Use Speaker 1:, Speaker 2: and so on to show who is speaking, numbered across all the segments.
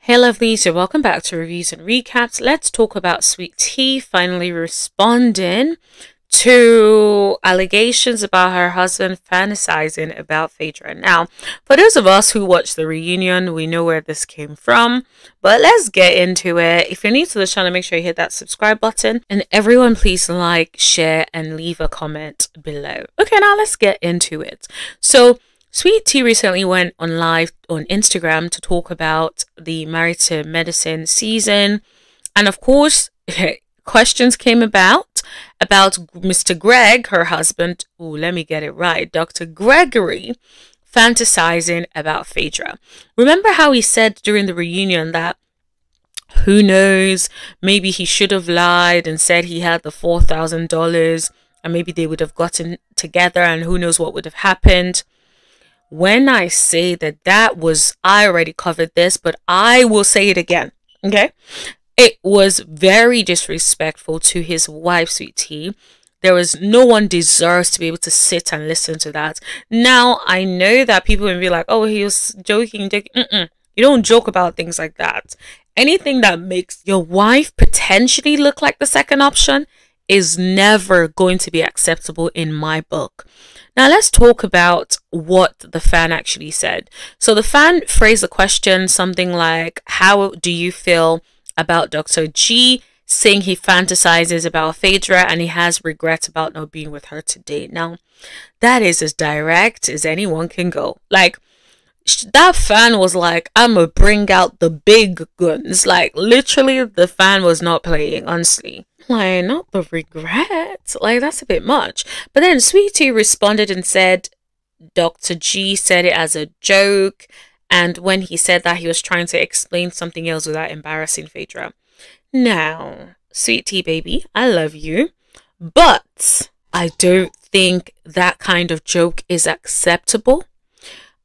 Speaker 1: Hey lovelies, so welcome back to Reviews and Recaps. Let's talk about sweettea finally responding to allegations about her husband fantasizing about Phaedra. Now, for those of us who watched the reunion, we know where this came from, but let's get into it. If you're new to the channel, make sure you hit that subscribe button, and everyone please like, share, and leave a comment below. Okay, now let's get into it. So sweettea recently went on live on Instagram to talk about the Married to Medicine season, and of course questions came about Mr. Greg, her husband, let me get it right, Dr. Gregory, fantasizing about Phaedra. Remember how he said during the reunion that who knows, maybe he should have lied and said he had the $4,000 and maybe they would have gotten together and who knows what would have happened. When I say I already covered this, but I will say it again, okay? It was very disrespectful to his wife, sweettea. No one deserves to be able to sit and listen to that. Now, I know that people will be like, oh, he was joking. You don't joke about things like that. Anything that makes your wife potentially look like the second option is never going to be acceptable in my book. Now let's talk about what the fan actually said. So the fan phrased the question something like, how do you feel about Dr. G saying he fantasizes about Phaedra and he has regrets about not being with her today? Now that is as direct as anyone can go. Like, that fan was like, I'ma bring out the big guns. Like, literally the fan was not playing, honestly. Like, not the regret. Like, that's a bit much. But then sweettea responded and said Dr. G said it as a joke, and when he said that, he was trying to explain something else without embarrassing Phaedra. Now, sweettea baby, I love you, but I don't think that kind of joke is acceptable.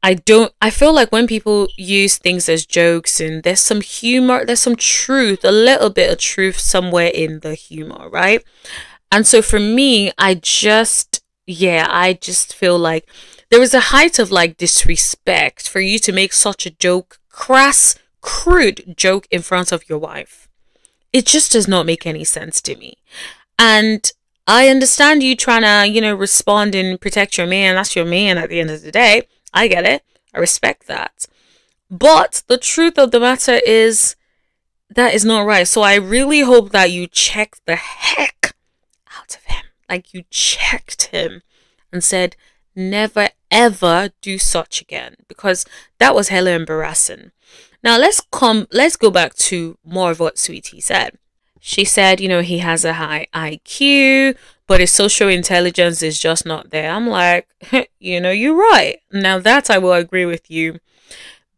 Speaker 1: I feel like when people use things as jokes and there's some humor, there's some truth, a little bit of truth somewhere in the humor, right? And so for me, I just feel like there is a height of like disrespect for you to make such a joke, crass, crude joke in front of your wife. It just does not make any sense to me. And I understand you trying to, respond and protect your man. That's your man at the end of the day. I get it. I respect that. But the truth of the matter is that is not right. So I really hope that you check the heck out of him. Like, you checked him and said, never ever do such again, because that was hella embarrassing. Now let's go back to more of what sweettea said. She said, he has a high IQ, but his social intelligence is just not there. I'm like, you're right. Now that I will agree with you.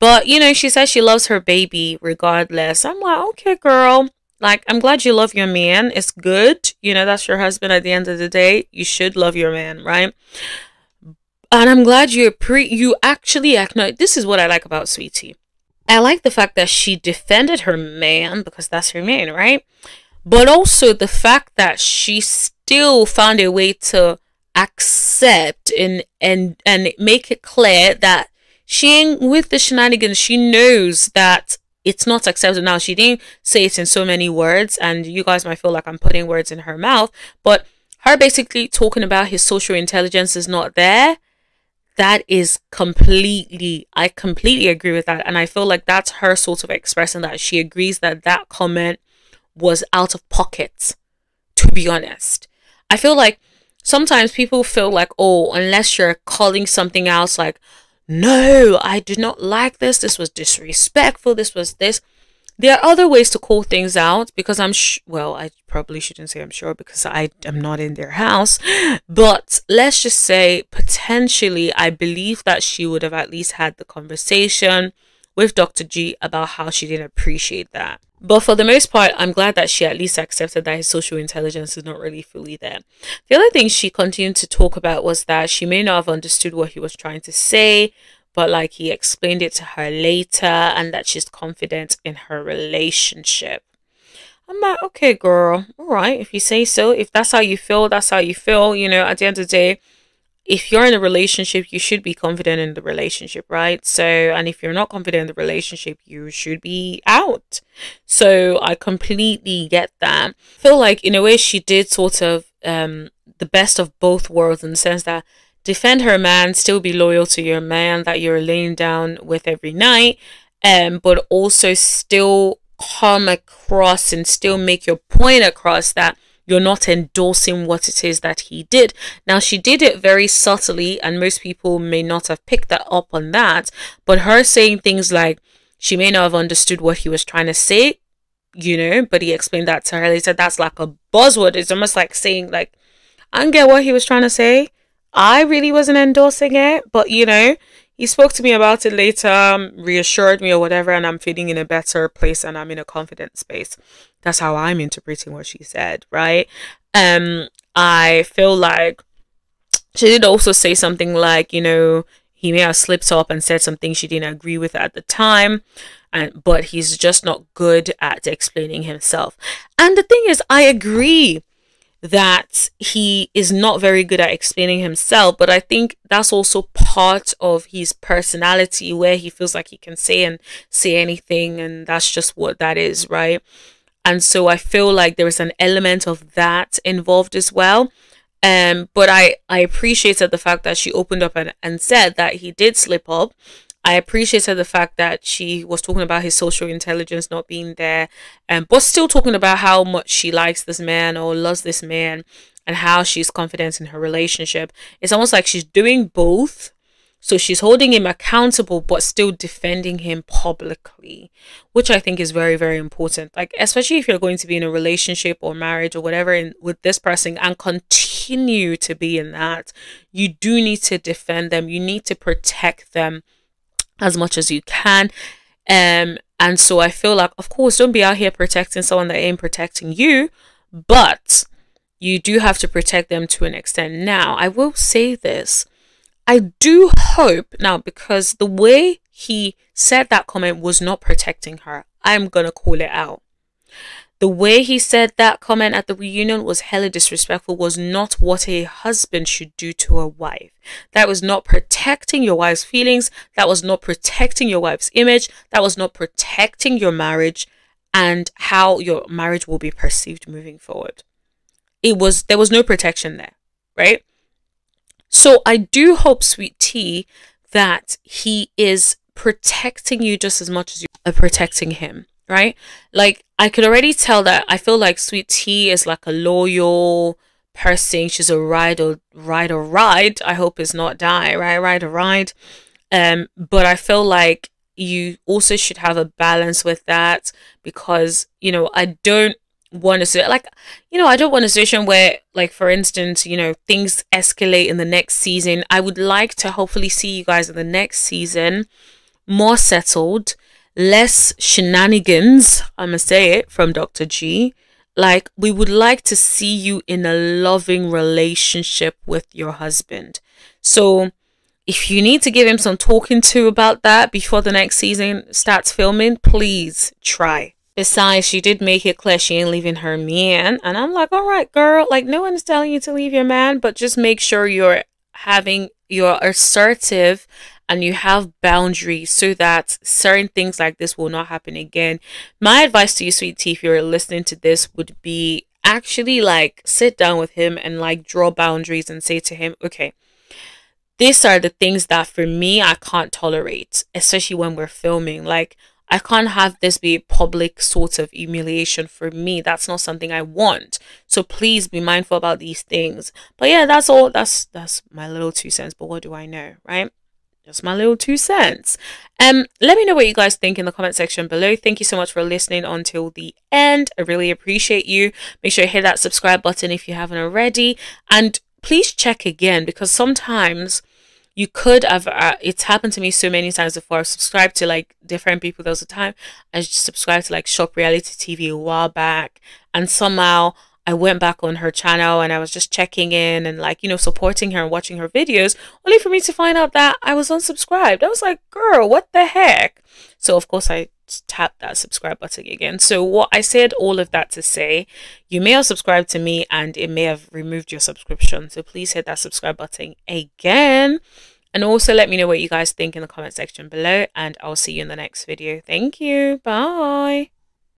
Speaker 1: But, she says she loves her baby regardless. I'm like, okay, girl. Like, I'm glad you love your man. It's good. That's your husband at the end of the day. You should love your man, right? And I'm glad you actually acknowledge. This is what I like about sweettea. I like the fact that she defended her man, because that's her man, right? But also the fact that she still found a way to accept and make it clear that she ain't with the shenanigans. She knows that it's not acceptable. Now, she didn't say it in so many words, and you guys might feel like I'm putting words in her mouth, but her basically talking about his social intelligence is not there. That is I completely agree with that. And I feel like that's her sort of expressing that she agrees that that comment was out of pocket, to be honest. I feel like sometimes people feel like, oh, unless you're calling something else, like, no, I did not like this. This was disrespectful. This was this. There are other ways to call things out, because I probably shouldn't say I'm sure, because I am not in their house. But let's just say potentially I believe that she would have at least had the conversation with Dr. G about how she didn't appreciate that. But for the most part, I'm glad that she at least accepted that his social intelligence is not really fully there. The other thing she continued to talk about was that she may not have understood what he was trying to say, but like he explained it to her later, and that she's confident in her relationship. I'm like, okay, girl, all right, if you say so, if that's how you feel, that's how you feel. At the end of the day, if you're in a relationship, you should be confident in the relationship, right? So, and if you're not confident in the relationship, you should be out. So I completely get that. I feel like in a way she did sort of the best of both worlds, in the sense that defend her man, still be loyal to your man that you're laying down with every night, but also still come across and still make your point across that you're not endorsing what it is that he did. Now, she did it very subtly, and most people may not have picked that up on that, but her saying things like she may not have understood what he was trying to say, you know, but he explained that to her. He said that's like a buzzword. It's almost like saying, like, I don't get what he was trying to say. I really wasn't endorsing it, but, you know, he spoke to me about it later, reassured me or whatever, and I'm feeling in a better place and I'm in a confident space. That's how I'm interpreting what she said, right? I feel like she did also say something like, you know, he may have slipped up and said something she didn't agree with at the time, but he's just not good at explaining himself. And the thing is, I agree that he is not very good at explaining himself, but I think that's also part of his personality, where he feels like he can say anything, and that's just what that is, right? And so I feel like there is an element of that involved as well. But I appreciated the fact that she opened up and said that he did slip up. I appreciated the fact that she was talking about his social intelligence not being there, but still talking about how much she likes this man or loves this man, and how she's confident in her relationship. It's almost like she's doing both. So she's holding him accountable, but still defending him publicly, which I think is very, very important. Like, especially if you're going to be in a relationship or marriage or whatever with this person and continue to be in that, you do need to defend them. You need to protect them as much as you can. And so I feel like, of course, don't be out here protecting someone that ain't protecting you, but you do have to protect them to an extent. Now, I will say this. I do hope now, because the way he said that comment was not protecting her. I'm going to call it out. The way he said that comment at the reunion was hella disrespectful, was not what a husband should do to a wife. That was not protecting your wife's feelings. That was not protecting your wife's image. That was not protecting your marriage and how your marriage will be perceived moving forward. There was no protection there, right? So I do hope, sweettea, that he is protecting you just as much as you are protecting him, right? Like, I could already tell that I feel like sweettea is like a loyal person. She's a ride. I hope it's not die, right? Ride or ride. But I feel like you also should have a balance with that, because, you know, I don't want to, like, you know, I don't want a situation where, like, for instance, you know, things escalate in the next season. I would like to hopefully see you guys in the next season more settled, less shenanigans, I'm gonna say it, from Dr. G. Like, we would like to see you in a loving relationship with your husband. So if you need to give him some talking to about that before the next season starts filming, please try. Besides, she did make it clear she ain't leaving her man. And I'm like, all right, girl, like, no one's telling you to leave your man, but just make sure you're assertive and you have boundaries so that certain things like this will not happen again. My advice to you, sweettea, if you're listening to this, would be actually, like, sit down with him and, like, draw boundaries and say to him, okay, these are the things that for me I can't tolerate, especially when we're filming. Like, I can't have this be a public sort of humiliation for me. That's not something I want. So please be mindful about these things. But yeah, that's all. That's my little 2 cents. But what do I know, right? Just my little 2 cents. Let me know what you guys think in the comment section below. Thank you so much for listening until the end. I really appreciate you. Make sure you hit that subscribe button if you haven't already. And please check again, because sometimes you could have, it's happened to me so many times before. I've subscribed to, like, different people. There was a time I subscribed to, like, Shop Reality TV a while back, and somehow I went back on her channel and I was just checking in and, like, you know, supporting her and watching her videos, only for me to find out that I was unsubscribed. I was like, girl, what the heck? So of course I tap that subscribe button again. So what I said, all of that to say, you may have subscribed to me and it may have removed your subscription. So please hit that subscribe button again. And also let me know what you guys think in the comment section below, and I'll see you in the next video. Thank you. Bye.